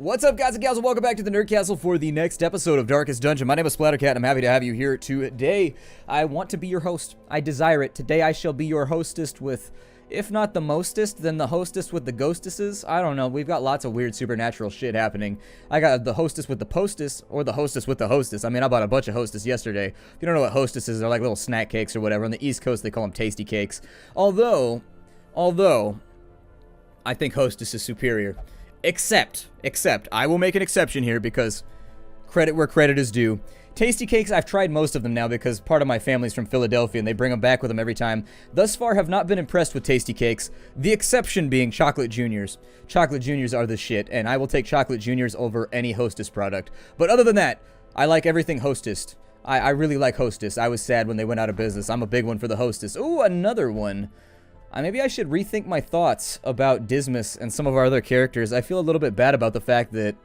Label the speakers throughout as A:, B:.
A: What's up, guys and gals, and welcome back to the Nerd Castle for the next episode of Darkest Dungeon. My name is Splattercat, and I'm happy to have you here today. I want to be your host. I desire it. Today I shall be your hostess with, if not the mostest, then the hostess with the ghostesses. I don't know. We've got lots of weird supernatural shit happening. I got the hostess with the postess, or the hostess with the hostess. I mean, I bought a bunch of hostess yesterday. If you don't know what hostesses are, they're like little snack cakes or whatever. On the East Coast, they call them tasty cakes. Although, I think hostess is superior. Except, I will make an exception here because credit where credit is due. Tasty cakes, I've tried most of them now because part of my family's from Philadelphia and they bring them back with them every time. Thus far, have not been impressed with tasty cakes. The exception being chocolate juniors. Chocolate juniors are the shit, and I will take chocolate juniors over any hostess product. But other than that, I like everything hostess. I really like hostess. I was sad when they went out of business. I'm a big one for the hostess. Ooh, another one. Maybe I should rethink my thoughts about Dismas and some of our other characters. I feel a little bit bad about the fact that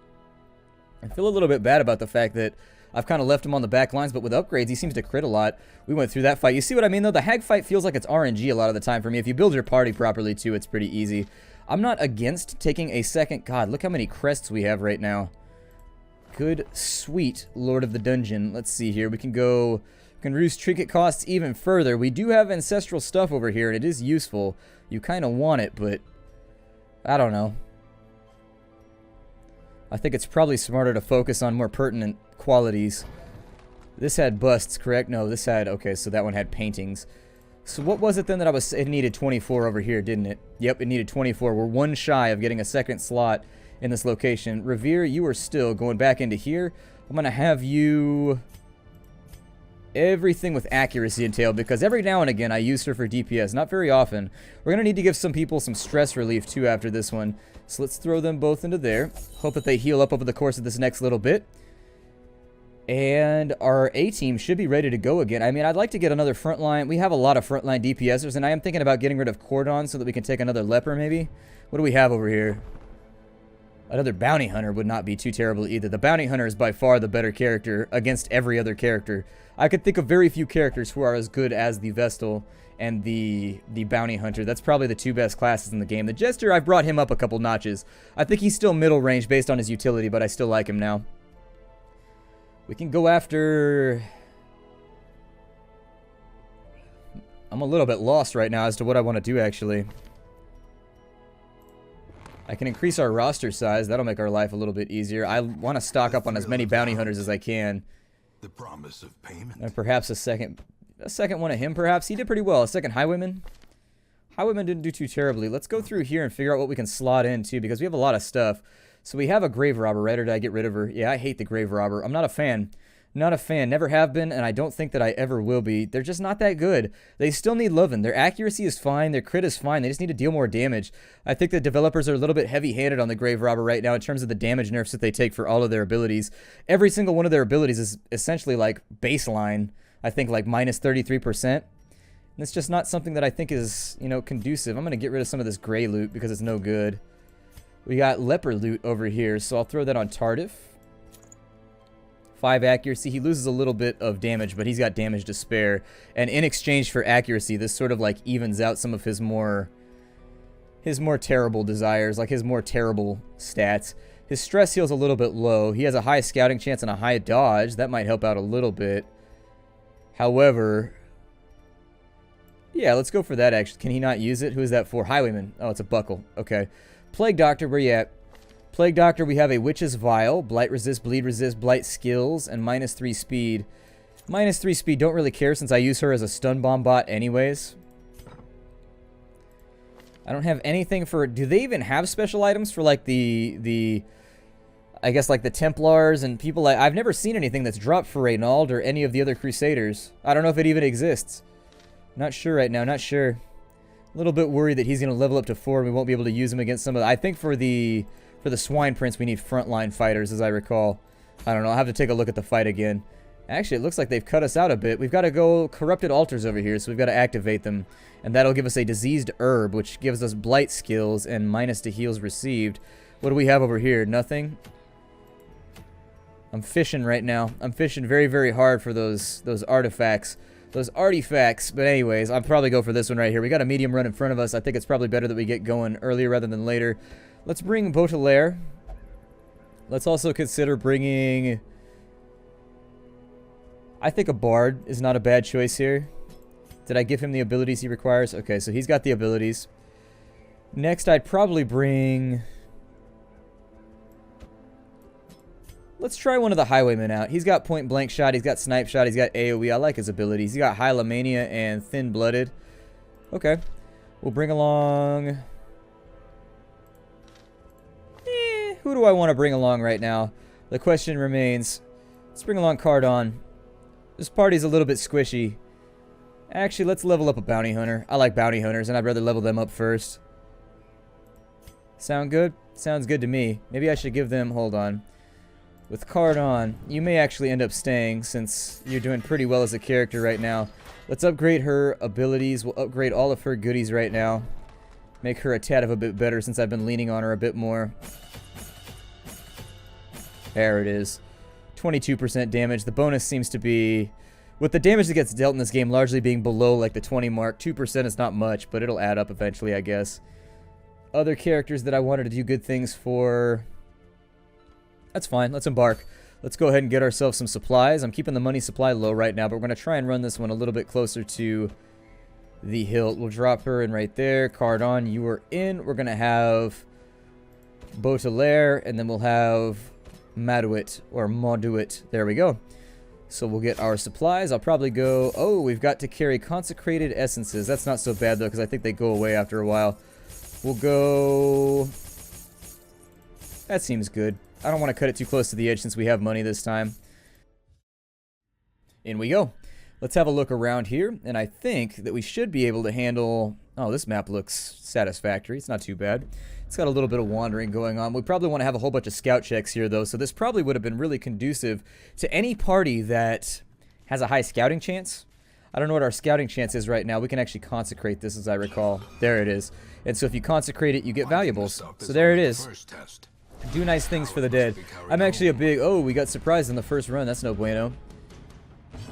A: I've kind of left him on the back lines, but with upgrades, he seems to crit a lot. We went through that fight. You see what I mean, though? The hag fight feels like it's RNG a lot of the time for me. If you build your party properly, too, it's pretty easy. I'm not against taking a second... God, look how many crests we have right now. Good, sweet Lord of the Dungeon. Let's see here. We can go... can reduce trinket costs even further. We do have ancestral stuff over here, and it is useful. You kind of want it, but I don't know. I think it's probably smarter to focus on more pertinent qualities. This had busts, correct? No, this had... okay, so that one had paintings. So what was it then that I was... it needed 24 over here, didn't it? Yep, it needed 24. We're one shy of getting a second slot in this location. Revere, you are still going back into here. I'm going to have you... everything with accuracy entailed, because every now and again I use her for DPS. Not very often. We're going to need to give some people some stress relief too after this one. So let's throw them both into there. Hope that they heal up over the course of this next little bit. And our A-team should be ready to go again. I mean, I'd like to get another frontline. We have a lot of frontline DPSers, and I am thinking about getting rid of Cordon so that we can take another leper maybe. What do we have over here? Another bounty hunter would not be too terrible either. The bounty hunter is by far the better character against every other character. I could think of very few characters who are as good as the Vestal and the bounty hunter. That's probably the two best classes in the game. The Jester, I've brought him up a couple notches. I think he's still middle range based on his utility, but I still like him now. We can go after... I'm a little bit lost right now as to what I want to do, actually. I can increase our roster size. That'll make our life a little bit easier. I want to stock up on as many bounty hunters as I can.
B: The promise of payment.
A: And perhaps a second one of him, perhaps. He did pretty well. A second highwayman. Highwayman didn't do too terribly. Let's go through here and figure out what we can slot in, too, because we have a lot of stuff. So we have a grave robber, right? Or did I get rid of her? Yeah, I hate the grave robber. I'm not a fan. Not a fan. Never have been, and I don't think that I ever will be. They're just not that good. They still need loving. Their accuracy is fine. Their crit is fine. They just need to deal more damage. I think the developers are a little bit heavy-handed on the grave robber right now in terms of the damage nerfs that they take for all of their abilities. Every single one of their abilities is essentially like baseline. I think like minus 33%. And it's just not something that I think is, you know, conducive. I'm going to get rid of some of this gray loot because it's no good. We got leper loot over here, so I'll throw that on Tardif. 5 accuracy. He loses a little bit of damage, but he's got damage to spare. And in exchange for accuracy, this sort of like evens out some of his more terrible desires, like his more terrible stats. His stress heal's a little bit low. He has a high scouting chance and a high dodge. That might help out a little bit. However, yeah, let's go for that actually. Can he not use it? Who is that for? Highwayman. Oh, it's a buckle. Okay. Plague Doctor, where you at? Plague Doctor, we have a Witch's Vial, Blight Resist, Bleed Resist, Blight Skills, and minus 3 speed. Minus 3 speed, don't really care since I use her as a stun bomb bot anyways. I don't have anything for... do they even have special items for like the I guess like the Templars and people like... I've never seen anything that's dropped for Reynald or any of the other Crusaders. I don't know if it even exists. Not sure right now, not sure. A little bit worried that he's going to level up to 4 and we won't be able to use him against some of the... I think for the Swine Prince, we need frontline fighters, as I recall. I don't know. I'll have to take a look at the fight again. Actually, it looks like they've cut us out a bit. We've got to go Corrupted Altars over here, so we've got to activate them. And that'll give us a Diseased Herb, which gives us Blight skills and minus to heals received. What do we have over here? Nothing? I'm fishing right now. I'm fishing very, very hard for those artifacts. Those artifacts. But anyways, I'll probably go for this one right here. We got a medium run in front of us. I think it's probably better that we get going earlier rather than later. Let's bring Baudelaire. Let's also consider bringing... I think a bard is not a bad choice here. Did I give him the abilities he requires? Okay, so he's got the abilities. Next, I'd probably bring... Let's try one of the highwaymen out. He's got point blank shot, he's got snipe shot, he's got AoE. I like his abilities. He's got Hylomania and thin blooded. Okay. We'll bring along... who do I want to bring along right now? The question remains. Let's bring along Cardon. This party's a little bit squishy. Actually, let's level up a bounty hunter. I like bounty hunters, and I'd rather level them up first. Sound good? Sounds good to me. Maybe I should give them... Hold on. With Cardon, you may actually end up staying since you're doing pretty well as a character right now. Let's upgrade her abilities. We'll upgrade all of her goodies right now. Make her a tad of a bit better since I've been leaning on her a bit more. There it is. 22% damage. The bonus seems to be... With the damage that gets dealt in this game largely being below like the 20 mark, 2% is not much, but it'll add up eventually, I guess. Other characters that I wanted to do good things for... That's fine. Let's embark. Let's go ahead and get ourselves some supplies. I'm keeping the money supply low right now, but we're going to try and run this one a little bit closer to the hilt. We'll drop her in right there. Cardon, you are in. We're going to have Baudelaire, and then we'll have Maduit, or Mauduit. There we go. So we'll get our supplies. I'll probably go... Oh, we've got to carry consecrated essences. That's not so bad, though, because I think they go away after a while. We'll go... That seems good. I don't want to cut it too close to the edge since we have money this time. In we go. Let's have a look around here, and I think that we should be able to handle... Oh, this map looks satisfactory. It's not too bad. It's got a little bit of wandering going on. We probably want to have a whole bunch of scout checks here, though, so this probably would have been really conducive to any party that has a high scouting chance. I don't know what our scouting chance is right now. We can actually consecrate this, as I recall. There it is. And so if you consecrate it, you get valuables. So there it is. Do nice things for the dead. I'm actually a big... Oh, we got surprised in the first run. That's no bueno.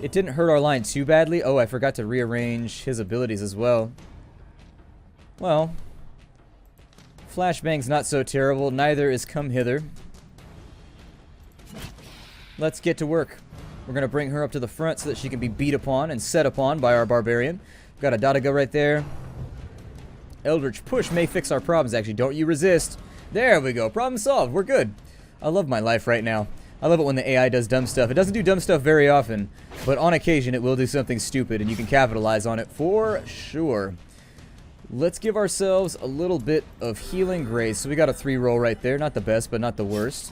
A: It didn't hurt our line too badly. Oh, I forgot to rearrange his abilities as well. Well, Flashbang's not so terrible. Neither is Come Hither. Let's get to work. We're going to bring her up to the front so that she can be beat upon and set upon by our barbarian. We've got a Dadaga right there. Eldritch Push may fix our problems, actually. Don't you resist. There we go. Problem solved. We're good. I love my life right now. I love it when the AI does dumb stuff. It doesn't do dumb stuff very often, but on occasion it will do something stupid, and you can capitalize on it for sure. Let's give ourselves a little bit of healing grace. So we got a 3 roll right there. Not the best, but not the worst.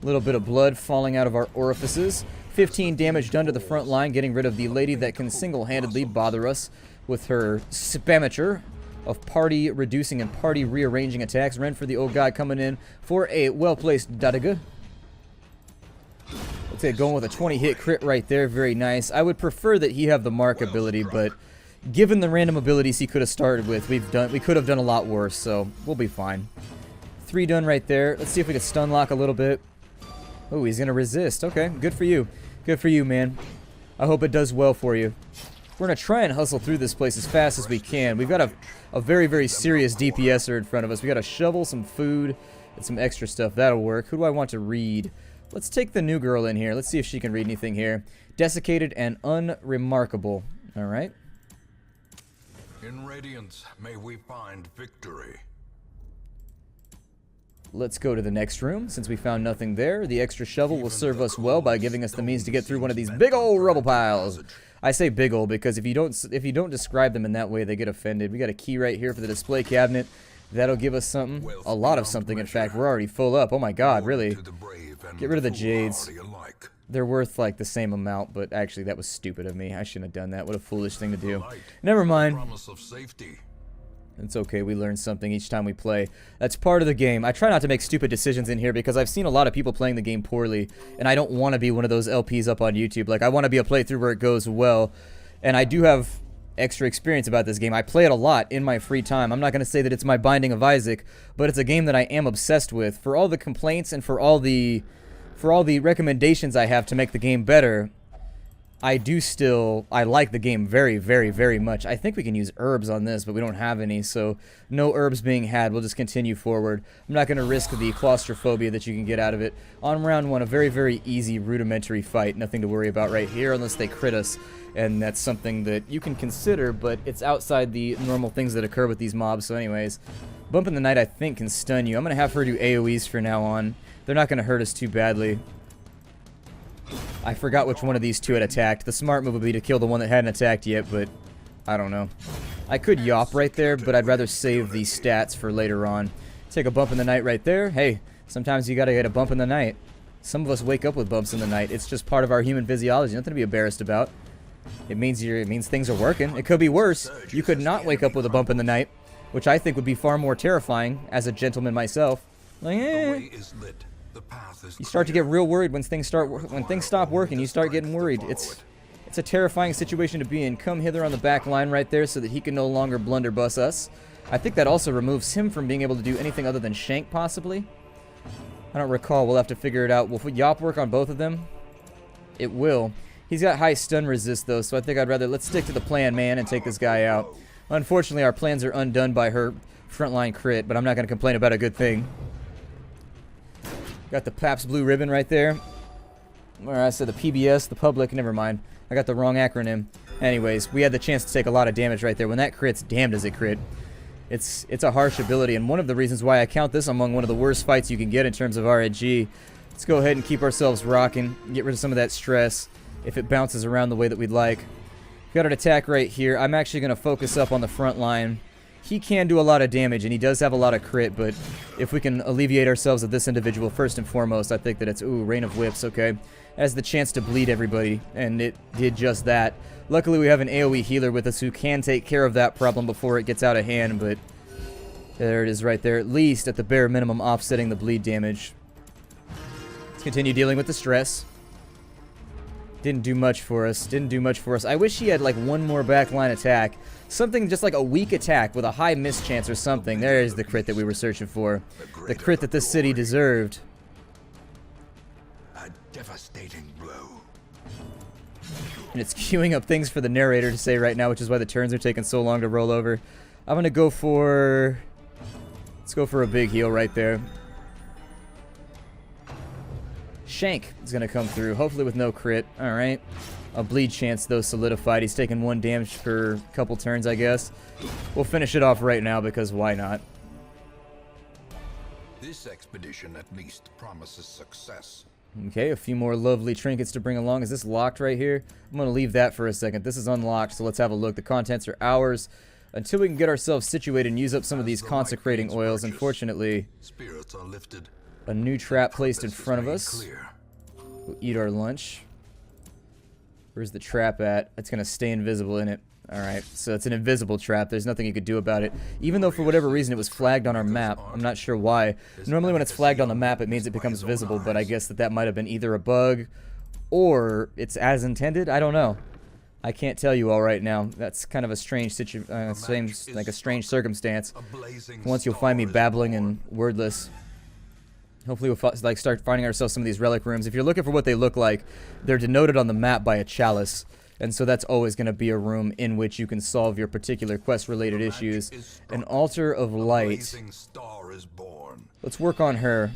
A: A little bit of blood falling out of our orifices. 15 damage done to the front line, getting rid of the lady that can single-handedly bother us with her spamature of party reducing and party rearranging attacks. Ren for the old guy coming in for a well-placed Dadaga. Looks like going with a 20 hit crit right there. Very nice. I would prefer that he have the mark ability, but given the random abilities he could have started with, we could have done a lot worse, so we'll be fine. 3 done right there. Let's see if we can stun lock a little bit. Oh, he's gonna resist. Okay, good for you. Good for you, man. I hope it does well for you. We're gonna try and hustle through this place as fast as we can. We've got a very, very serious DPSer in front of us. We got a shovel, some food, and some extra stuff. That'll work. Who do I want to read? Let's take the new girl in here. Let's see if she can read anything here. Desiccated and unremarkable. All right.
B: In radiance, may we find victory.
A: Let's go to the next room. Since we found nothing there, the extra shovel will serve us well by giving us the means to get through one of these big old rubble piles. I say big old because if you don't describe them in that way, they get offended. We got a key right here for the display cabinet. That'll give us something. A lot of something, in fact. We're already full up. Oh my god, really? Get rid of the jades. They're worth like the same amount, but actually that was stupid of me. I shouldn't have done that. What a foolish thing to do. Never mind. It's okay, we learn something each time we play. That's part of the game. I try not to make stupid decisions in here because I've seen a lot of people playing the game poorly, and I don't want to be one of those LPs up on YouTube. Like, I want to be a playthrough where it goes well, and I do have extra experience about this game. I play it a lot in my free time. I'm not going to say that it's my Binding of Isaac, but it's a game that I am obsessed with. For all the complaints and for all the recommendations I have to make the game better, I like the game very, very, very much. I think we can use herbs on this, but we don't have any, so no herbs being had. We'll just continue forward. I'm not going to risk the claustrophobia that you can get out of it. On round 1, a very, very easy, rudimentary fight. Nothing to worry about right here unless they crit us, and that's something that you can consider, but it's outside the normal things that occur with these mobs, so anyways. Bump in the Night, I think, can stun you. I'm going to have her do AoEs for now on. They're not going to hurt us too badly. I forgot which one of these two had attacked. The smart move would be to kill the one that hadn't attacked yet, but I don't know. I could yop right there, but I'd rather save the stats for later on. Take a bump in the night right there. Hey, sometimes you gotta get a bump in the night. Some of us wake up with bumps in the night. It's just part of our human physiology. Nothing to be embarrassed about. It means things are working. It could be worse. You could not wake up with a bump in the night, which I think would be far more terrifying as a gentleman myself. Like, you start to get real worried when things stop working. You start getting worried. It's a terrifying situation to be in. Come hither on the back line right there so that he can no longer blunderbuss us. I think that also removes him from being able to do anything other than shank, possibly. I don't recall. We'll have to figure it out. Will Yop work on both of them? It will. He's got high stun resist, though, so I think let's stick to the plan, man, and take this guy out. Unfortunately, our plans are undone by her frontline crit, but I'm not going to complain about a good thing. Got the Pabst Blue Ribbon right there. Or I said the PBS, the public, never mind. I got the wrong acronym. Anyways, we had the chance to take a lot of damage right there. When that crits, damn does it crit. It's a harsh ability, and one of the reasons why I count this among one of the worst fights you can get in terms of RNG. Let's go ahead and keep ourselves rocking, get rid of some of that stress if it bounces around the way that we'd like. Got an attack right here. I'm actually going to focus up on the front line. He can do a lot of damage, and he does have a lot of crit, but if we can alleviate ourselves of this individual first and foremost, I think that it's, ooh, Rain of Whips, okay. Has the chance to bleed everybody, and it did just that. Luckily, we have an AoE healer with us who can take care of that problem before it gets out of hand, but there it is right there, at least at the bare minimum offsetting the bleed damage. Let's continue dealing with the stress. Didn't do much for us. I wish he had like one more backline attack. Something just like a weak attack with a high miss chance or something. There is the crit that we were searching for. The crit that this city deserved.
B: A devastating blow.
A: And it's queuing up things for the narrator to say right now, which is why the turns are taking so long to roll over. I'm going to go for... Let's go for a big heal right there. Shank is going to come through, hopefully with no crit. Alright. A bleed chance, though, solidified. He's taking 1 damage per couple turns, I guess. We'll finish it off right now, because why not?
B: This expedition at least promises success.
A: Okay, a few more lovely trinkets to bring along. Is this locked right here? I'm going to leave that for a second. This is unlocked, so let's have a look. The contents are ours. Until we can get ourselves situated and use up some of these consecrating oils, unfortunately,
B: Spirits are lifted.
A: a new trap placed in front of us. We'll eat our lunch. Where's the trap at? It's going to stay invisible in it. Alright, so it's an invisible trap. There's nothing you could do about it. Even though for whatever reason it was flagged on our map. I'm not sure why. Normally when it's flagged on the map it means it becomes visible, but I guess that might have been either a bug or it's as intended. I don't know. I can't tell you all right now. That's kind of a strange like a strange circumstance. Once you'll find me babbling and wordless. Hopefully we'll start finding ourselves some of these relic rooms. If you're looking for what they look like, they're denoted on the map by a chalice. And so that's always going to be a room in which you can solve your particular quest-related issues. An altar of light. Let's work on her.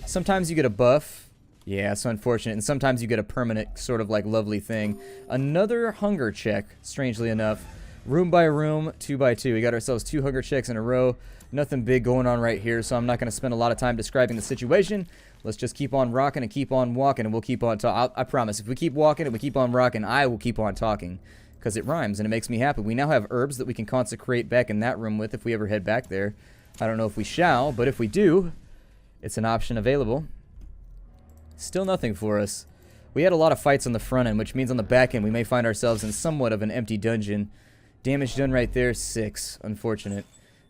A: Sometimes you get a buff. Yeah, it's unfortunate. And sometimes you get a permanent sort of like lovely thing. Another hunger check, strangely enough. Room by room, 2 by 2. We got ourselves 2 hunger checks in a row. Nothing big going on right here, so I'm not going to spend a lot of time describing the situation. Let's just keep on rocking and keep on walking, and we'll keep on talking. I promise, if we keep walking and we keep on rocking, I will keep on talking, because it rhymes, and it makes me happy. We now have herbs that we can consecrate back in that room with if we ever head back there. I don't know if we shall, but if we do, it's an option available. Still nothing for us. We had a lot of fights on the front end, which means on the back end we may find ourselves in somewhat of an empty dungeon. Damage done right there, 6. Unfortunate.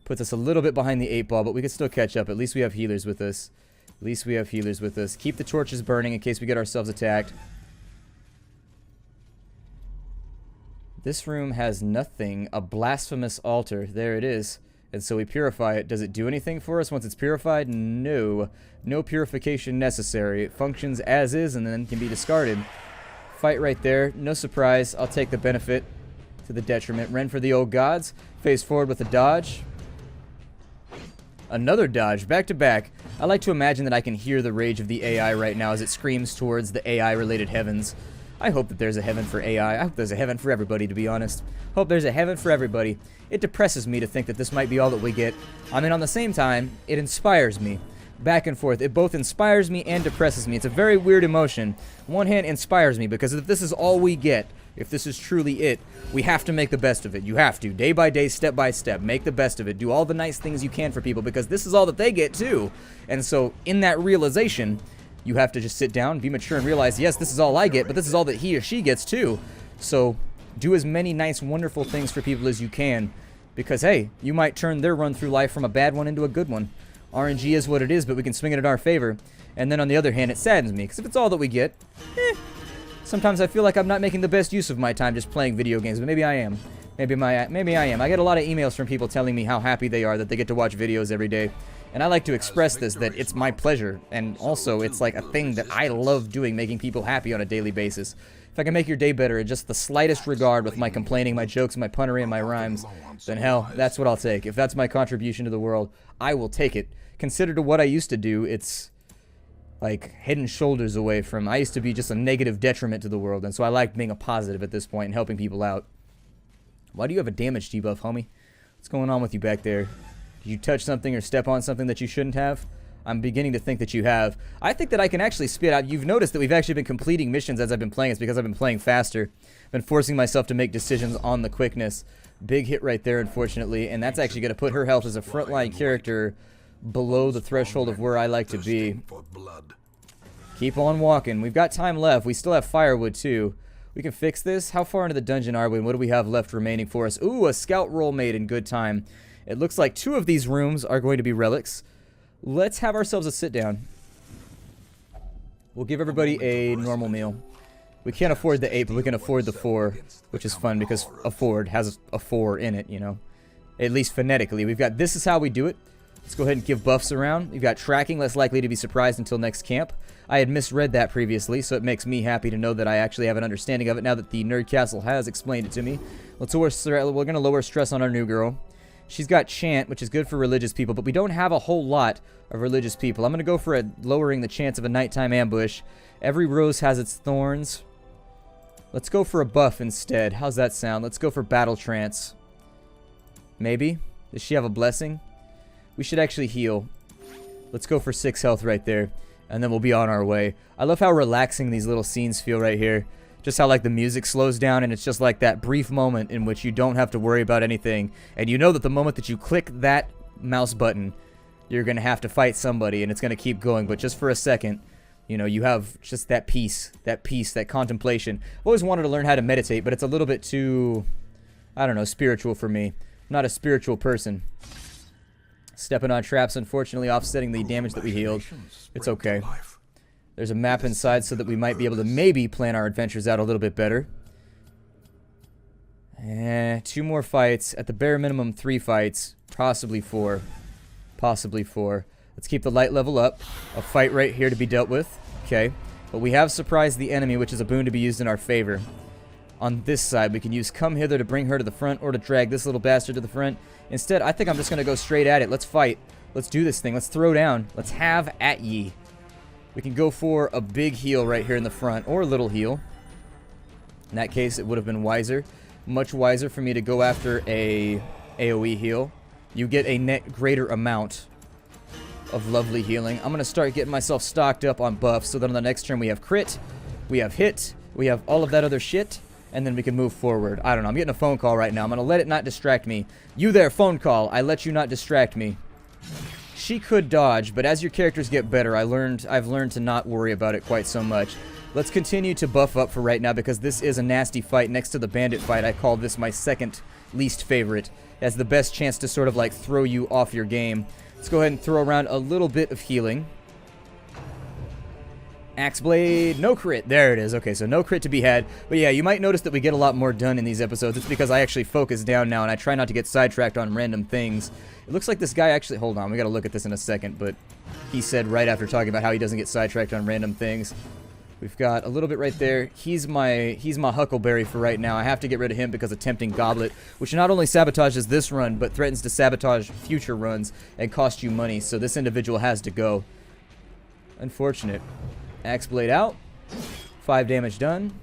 A: Puts us a little bit behind the 8 ball, but we can still catch up. At least we have healers with us. Keep the torches burning in case we get ourselves attacked. This room has nothing. A blasphemous altar. There it is. And so we purify it. Does it do anything for us once it's purified? No. No purification necessary. It functions as is and then can be discarded. Fight right there. No surprise. I'll take the benefit to the detriment. Rend for the old gods. Phase forward with a dodge. Another dodge. Back to back. I like to imagine that I can hear the rage of the AI right now as it screams towards the AI-related heavens. I hope that there's a heaven for AI. I hope there's a heaven for everybody, to be honest. Hope there's a heaven for everybody. It depresses me to think that this might be all that we get. I mean, on the same time, it inspires me. Back and forth. It both inspires me and depresses me. It's a very weird emotion. On one hand, inspires me because if this is all we get, if this is truly it, we have to make the best of it. You have to. Day by day, step by step. Make the best of it. Do all the nice things you can for people because this is all that they get too. And so, in that realization, you have to just sit down, be mature, and realize, yes, this is all I get, but this is all that he or she gets too. So, do as many nice, wonderful things for people as you can. Because, hey, you might turn their run through life from a bad one into a good one. RNG is what it is, but we can swing it in our favor. And then on the other hand, it saddens me. Because if it's all that we get, sometimes I feel like I'm not making the best use of my time just playing video games. But maybe I am. Maybe I am. I get a lot of emails from people telling me how happy they are that they get to watch videos every day. And I like to express this, that it's my pleasure. And also, it's like a thing that I love doing, making people happy on a daily basis. If I can make your day better in just the slightest regard with my complaining, my jokes, my punnery, and my rhymes, then hell, that's what I'll take. If that's my contribution to the world, I will take it. Considered to what I used to do, it's like head and shoulders away from. I used to be just a negative detriment to the world, and so I like being a positive at this point and helping people out. Why do you have a damage debuff, homie? What's going on with you back there? Did you touch something or step on something that you shouldn't have? I'm beginning to think that you have. I think that I can actually spit out. You've noticed that we've actually been completing missions as I've been playing. It's because I've been playing faster. I've been forcing myself to make decisions on the quickness. Big hit right there, unfortunately, and that's actually going to put her health as a frontline character below the threshold of where I like to be. Keep on walking. We've got time left. We still have firewood, too. We can fix this. How far into the dungeon are we, and what do we have left remaining for us? Ooh, a scout roll made in good time. It looks like 2 of these rooms are going to be relics. Let's have ourselves a sit-down. We'll give everybody a normal meal. We can't afford the 8, but we can afford the 4, which is fun because afford has a 4 in it, you know. At least phonetically. We've got this is how we do it. Let's go ahead and give buffs around. We've got tracking, less likely to be surprised until next camp. I had misread that previously, so it makes me happy to know that I actually have an understanding of it now that the Nerd Castle has explained it to me. We're going to lower stress on our new girl. She's got chant, which is good for religious people, but we don't have a whole lot of religious people. I'm going to go for lowering the chance of a nighttime ambush. Every rose has its thorns. Let's go for a buff instead. How's that sound? Let's go for battle trance. Maybe? Does she have a blessing? We should actually heal. Let's go for 6 health right there, and then we'll be on our way. I love how relaxing these little scenes feel right here. Just how like the music slows down and it's just like that brief moment in which you don't have to worry about anything. And you know that the moment that you click that mouse button, you're going to have to fight somebody and it's going to keep going. But just for a second, you know, you have just that peace, that contemplation. I've always wanted to learn how to meditate, but it's a little bit too, I don't know, spiritual for me. I'm not a spiritual person. Stepping on traps, unfortunately offsetting the damage that we healed. It's okay. There's a map inside so that we might be able to maybe plan our adventures out a little bit better. 2 more fights. At the bare minimum, 3 fights. Possibly 4. Possibly 4. Let's keep the light level up. A fight right here to be dealt with. Okay. But we have surprised the enemy, which is a boon to be used in our favor. On this side, we can use come hither to bring her to the front or to drag this little bastard to the front. Instead, I think I'm just going to go straight at it. Let's fight. Let's do this thing. Let's throw down. Let's have at ye. We can go for a big heal right here in the front, or a little heal. In that case, it would have been wiser. Much wiser for me to go after a AoE heal. You get a net greater amount of lovely healing. I'm going to start getting myself stocked up on buffs, so that on the next turn we have crit, we have hit, we have all of that other shit, and then we can move forward. I don't know, I'm getting a phone call right now. I'm going to let it not distract me. You there, phone call. I let you not distract me. She could dodge, but as your characters get better, I've learned to not worry about it quite so much. Let's continue to buff up for right now because this is a nasty fight. Next to the bandit fight, I call this my second least favorite. It has the best chance to sort of like throw you off your game. Let's go ahead and throw around a little bit of healing. Axe blade, no crit. There it is. Okay, so no crit to be had. But yeah, you might notice that we get a lot more done in these episodes. It's because I actually focus down now and I try not to get sidetracked on random things. It looks like this guy actually... Hold on, we gotta look at this in a second, but he said right after talking about how he doesn't get sidetracked on random things. We've got a little bit right there. He's my huckleberry for right now. I have to get rid of him because of Tempting Goblet, which not only sabotages this run, but threatens to sabotage future runs and cost you money. So this individual has to go. Unfortunate. Axe Blade out. 5 damage done.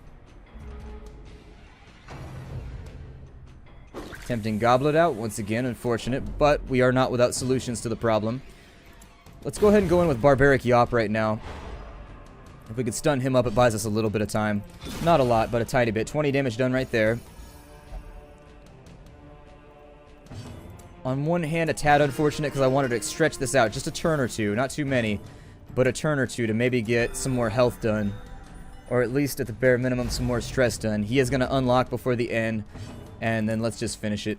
A: Tempting Goblet out. Once again, unfortunate. But we are not without solutions to the problem. Let's go ahead and go in with Barbaric Yop right now. If we could stun him up, it buys us a little bit of time. Not a lot, but a tiny bit. 20 damage done right there. On one hand, a tad unfortunate because I wanted to stretch this out just a turn or two. Not too many, but a turn or two to maybe get some more health done. Or at least at the bare minimum, some more stress done. He is going to unlock before the end. And then let's just finish it.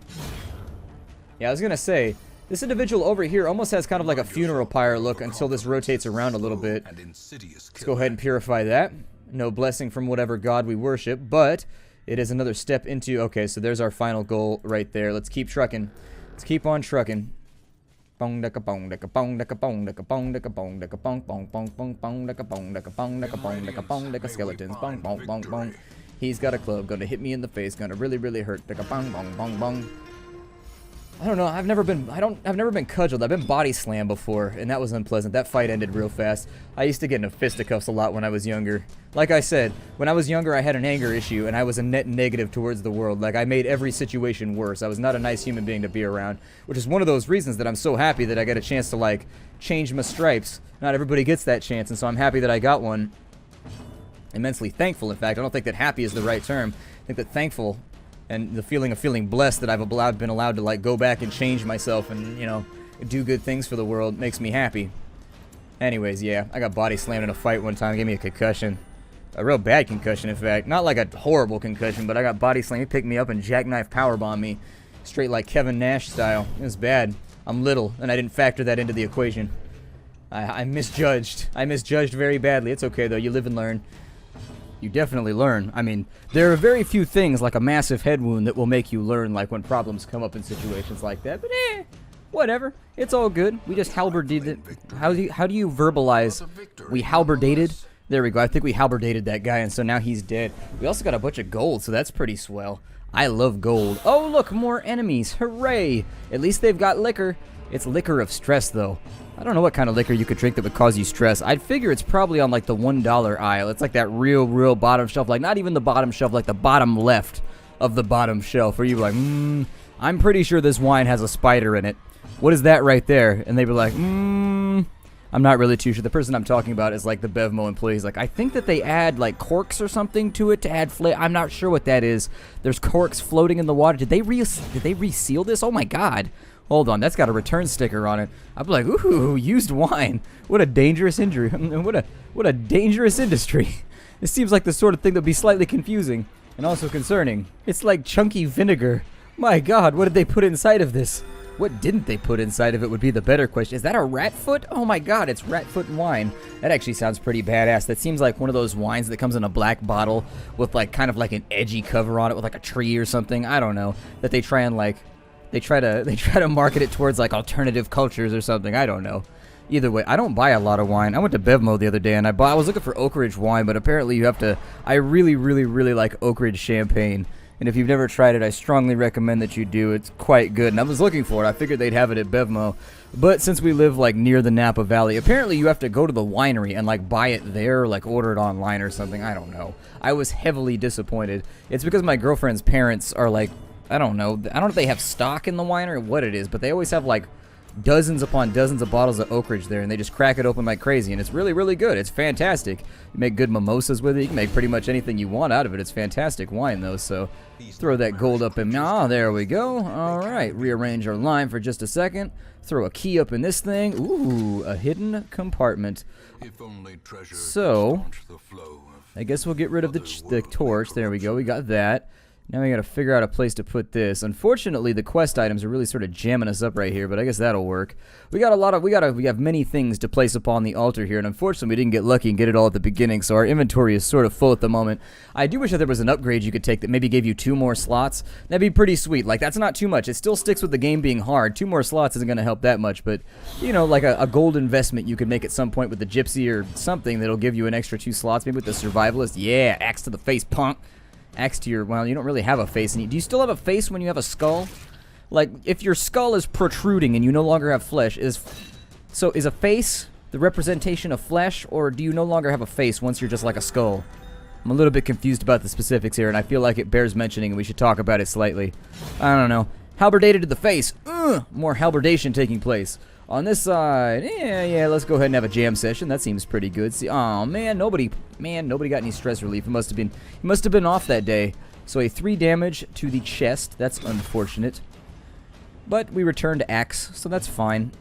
A: Yeah, I was going to say, this individual over here almost has kind of like a funeral pyre look until this rotates around a little bit. Let's go ahead and purify that. No blessing from whatever god we worship, but it is another step into... Okay, so there's our final goal right there. Let's keep trucking. Let's keep on trucking. Bong daka bong daka bong daka bong daka bong daka bong daka bong bong bong bong bong daka bong daka bong daka bong daka bong daka skeletons bong bong bong bong. He's got a club, gonna hit me in the face, gonna really, really hurt. Daka bong bong bong bong. I don't know, I've never been cudgeled. I've been body slammed before, and that was unpleasant. That fight ended real fast. I used to get into fisticuffs a lot when I was younger. Like I said, when I was younger, I had an anger issue, and I was a net negative towards the world. Like, I made every situation worse. I was not a nice human being to be around, which is one of those reasons that I'm so happy that I got a chance to, like, change my stripes. Not everybody gets that chance, and so I'm happy that I got one. Immensely thankful, in fact. I don't think that happy is the right term. I think that thankful and the feeling of feeling blessed that I've been allowed to, like, go back and change myself and, you know, do good things for the world makes me happy. Anyways, yeah, I got body slammed in a fight one time. Gave me a concussion. A real bad concussion, in fact. Not like a horrible concussion, but I got body slammed. He picked me up and jackknife powerbombed me. Straight like Kevin Nash style. It was bad. I'm little, and I didn't factor that into the equation. I misjudged. I misjudged very badly. It's okay, though. You live and learn. You definitely learn. I mean, there are very few things like a massive head wound that will make you learn, like when problems come up in situations like that. But whatever. It's all good. We just halberdated. How do you verbalize? We halberdated. There we go. I think we halberdated that guy, and so now he's dead. We also got a bunch of gold, so that's pretty swell. I love gold. Oh, look, more enemies. Hooray. At least they've got liquor. It's liquor of stress, though. I don't know what kind of liquor you could drink that would cause you stress. I'd figure it's probably on, like, the $1 aisle. It's like that real bottom shelf. Like, not even the bottom shelf, like the bottom left of the bottom shelf. Where you're like, I'm pretty sure this wine has a spider in it. What is that right there? And they'd be like, I'm not really too sure. The person I'm talking about is, like, the Bevmo employee. He's like, I think that they add, like, corks or something to it to add flavor. I'm not sure what that is. There's corks floating in the water. Did they reseal this? Oh, my God. Hold on, that's got a return sticker on it. I'd be like, ooh, used wine. What a dangerous injury. what a dangerous industry. This seems like the sort of thing that would be slightly confusing and also concerning. It's like chunky vinegar. My God, what did they put inside of this? What didn't they put inside of it would be the better question. Is that a rat foot? Oh my God, it's rat foot wine. That actually sounds pretty badass. That seems like one of those wines that comes in a black bottle with, like, kind of like an edgy cover on it with, like, a tree or something. I don't know. That they try and, like, They try to market it towards, like, alternative cultures or something. I don't know. Either way, I don't buy a lot of wine. I went to Bevmo the other day and I was looking for Oak Ridge wine, but apparently you have to. I really like Oak Ridge champagne, and if you've never tried it, I strongly recommend that you do. It's quite good, and I was looking for it. I figured they'd have it at Bevmo, but since we live, like, near the Napa Valley, apparently you have to go to the winery and, like, buy it there, or, like, order it online or something. I don't know. I was heavily disappointed. It's because my girlfriend's parents are, like, I don't know if they have stock in the winery or what it is, but they always have, like, dozens upon dozens of bottles of Oak Ridge there, and they just crack it open like crazy, and it's really good. It's fantastic. You make good mimosas with it. You can make pretty much anything you want out of it. It's fantastic wine, though, so throw that gold up in... there we go. All right, rearrange our line for just a second. Throw a key up in this thing. Ooh, a hidden compartment. So, I guess we'll get rid of the torch. There we go. We got that. Now we gotta figure out a place to put this. Unfortunately, the quest items are really sort of jamming us up right here, but I guess that'll work. We have many things to place upon the altar here, and unfortunately we didn't get lucky and get it all at the beginning, so our inventory is sort of full at the moment. I do wish that there was an upgrade you could take that maybe gave you 2 more slots. That'd be pretty sweet. Like, that's not too much. It still sticks with the game being hard. 2 more slots isn't gonna help that much, but, you know, like a gold investment you could make at some point with the gypsy or something that'll give you an extra 2 slots, maybe with the survivalist. Yeah, axe to the face, punk. Axe to your, well, you don't really have a face. Do you still have a face when you have a skull? Like, if your skull is protruding and you no longer have flesh, is a face the representation of flesh, or do you no longer have a face once you're just like a skull? I'm a little bit confused about the specifics here, and I feel like it bears mentioning, and we should talk about it slightly. I don't know. Halberdated to the face. More halberdation taking place. On this side, yeah, let's go ahead and have a jam session. That seems pretty good. See, oh man, nobody got any stress relief. He must have been off that day. So a 3 damage to the chest. That's unfortunate. But we returned to axe, so that's fine.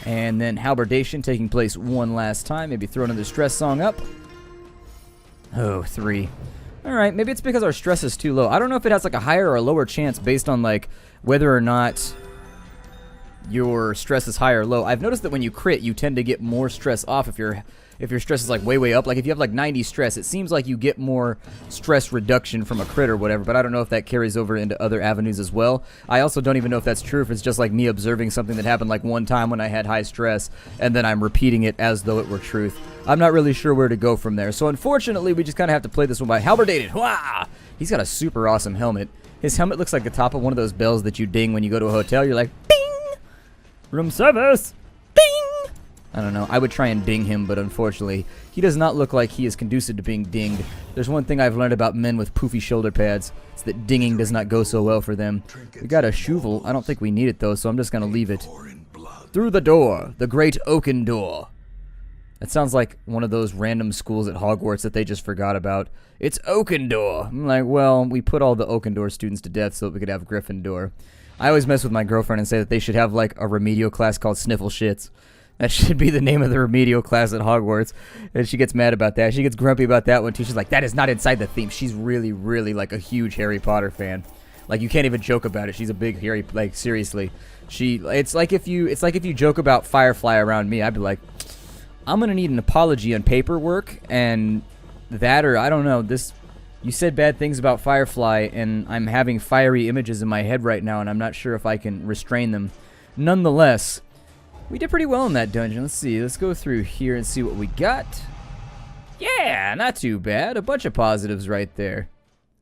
A: And then halberdation taking place one last time. Maybe throw another stress song up. Oh, 3. Alright, maybe it's because our stress is too low. I don't know if it has like a higher or a lower chance based on like whether or not your stress is high or low. I've noticed that when you crit, you tend to get more stress off if your stress is like way up. Like if you have like 90 stress, it seems like you get more stress reduction from a crit or whatever, but I don't know if that carries over into other avenues as well. I also don't even know if that's true, if it's just like me observing something that happened like one time when I had high stress, and then I'm repeating it as though it were truth. I'm not really sure where to go from there. So unfortunately, we just kind of have to play this one by halberdated. Wah! He's got a super awesome helmet. His helmet looks like the top of one of those bells that you ding when you go to a hotel. You're like, bing! Room service! Ding! I don't know. I would try and ding him, but unfortunately, he does not look like he is conducive to being dinged. There's one thing I've learned about men with poofy shoulder pads. It's that dinging does not go so well for them. We got a shovel. I don't think we need it, though, so I'm just going to leave it. Through the door. The great oaken door. That sounds like one of those random schools at Hogwarts that they just forgot about. It's Oakendor. I'm like, well, we put all the Oakendor students to death so that we could have Gryffindor. I always mess with my girlfriend and say that they should have, like, a remedial class called Sniffle Shits. That should be the name of the remedial class at Hogwarts. And she gets mad about that. She gets grumpy about that one, too. She's like, that is not inside the theme. She's really, really, like, a huge Harry Potter fan. Like, you can't even joke about it. She's a big Harry, like, seriously. It's like if you joke about Firefly around me, I'd be like, I'm gonna need an apology on paperwork, and that, or I don't know, this, you said bad things about Firefly, and I'm having fiery images in my head right now, and I'm not sure if I can restrain them. Nonetheless, we did pretty well in that dungeon. Let's see, let's go through here and see what we got. Yeah, not too bad. A bunch of positives right there.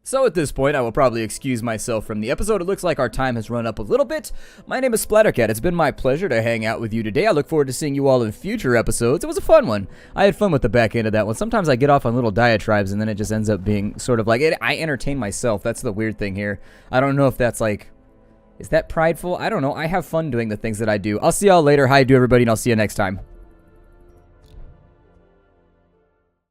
A: So at this point, I will probably excuse myself from the episode. It looks like our time has run up a little bit. My name is Splattercat. It's been my pleasure to hang out with you today. I look forward to seeing you all in future episodes. It was a fun one. I had fun with the back end of that one. Sometimes I get off on little diatribes, and then it just ends up being sort of like, I entertain myself. That's the weird thing here. I don't know if that's like, is that prideful? I don't know. I have fun doing the things that I do. I'll see y'all later. Hi, do everybody, and I'll see you next time.